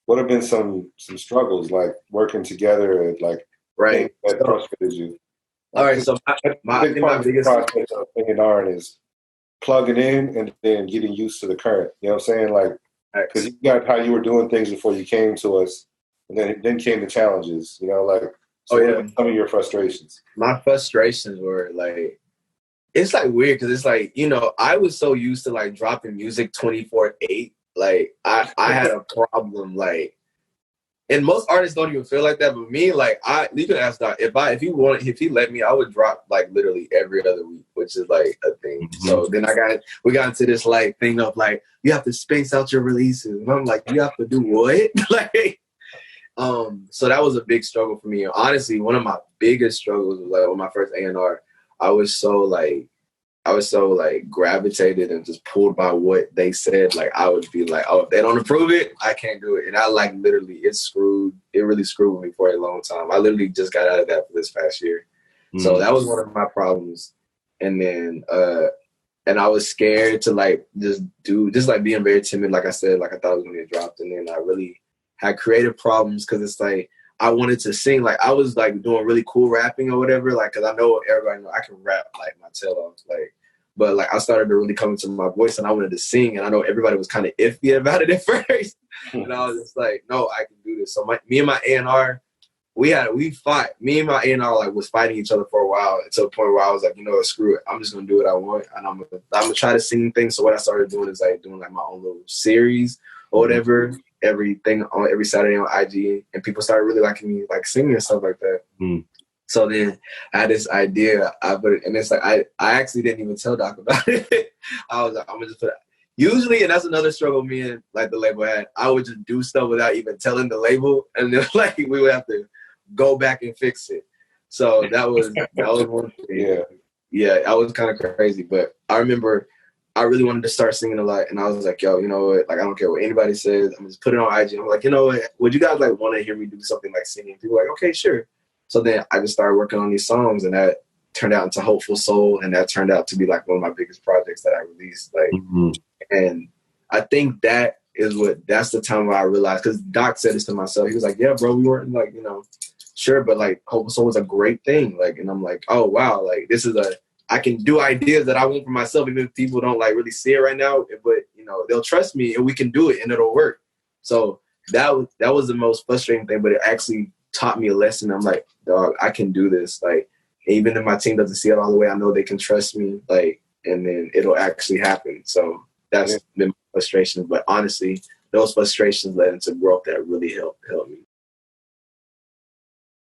what have been some struggles like working together and like things Right. that So, frustrated you? all Like, right. 'cause So a I big think part my of the biggest, process of thinking art is plugging in and then getting used to the current. You know what I'm saying? Like, because ex- you got how you were doing things before you came to us, and then came the challenges. You know, like, oh so what have yeah, been some of your frustrations? my frustrations were like, it's like weird because it's like, I was so used to like dropping music 24/8. Like I had a problem like, and most artists don't even feel like that, but me, like you can ask Doc if he let me, I would drop like literally every other week, which is like a thing. Hmm. So then we got into this like thing of like you have to space out your releases, and I'm like, you have to do what? Like, so that was a big struggle for me. And honestly, one of my biggest struggles was like with my first A&R. I was so like gravitated and just pulled by what they said. Like I would be like, oh, if they don't approve it, I can't do it. And I like literally, it really screwed with me for a long time. I literally just got out of that for this past year. So Mm. that was one of my problems. And then, and I was scared to like just like being very timid. Like I said, like I thought I was going to get dropped. And then I really had creative problems because it's like, I wanted to sing. Like I was like doing really cool rapping or whatever. Like, cause I know everybody know I can rap like my tail off. Like, but like I started to really come into my voice and I wanted to sing. And I know everybody was kind of iffy about it at first. And I was just like, no, I can do this. So me and my A&R, we fought. Me and my A&R like was fighting each other for a while to the point where I was like, you know what, screw it. I'm just gonna do what I want, and I'm gonna try to sing things. So what I started doing is like doing like my own little series or whatever, everything on every Saturday on IG, and people started really liking me like singing and stuff like that. Mm. So then I had this idea. I put it, and it's like I actually didn't even tell Doc about it. I was like, I'm gonna just put it. Usually, and that's another struggle me and like the label had. I would just do stuff without even telling the label, and then like we would have to go back and fix it. So that was one thing. Yeah. Yeah, I was kind of crazy, but I remember I really wanted to start singing a lot, and I was like, yo, you know what? Like, I don't care what anybody says. I'm just put it on IG. I'm like, you know what? Would you guys like want to hear me do something like singing? People were like, okay, sure. So then I just started working on these songs, and that turned out into Hopeful Soul, and that turned out to be like one of my biggest projects that I released. Like, Hmm. and I think that's the time where I realized, because Doc said this to myself. He was like, yeah, bro, we weren't like, sure, but like Hopeful Soul was a great thing. Like, and I'm like, oh wow, like I can do ideas that I want for myself, even if people don't like really see it right now, but they'll trust me and we can do it and it'll work. So that was the most frustrating thing, but it actually taught me a lesson. I'm like, dog, I can do this. Like, even if my team doesn't see it all the way, I know they can trust me. Like, and then it'll actually happen. So Yeah. that's been my frustration. But honestly, those frustrations led into growth that really helped me.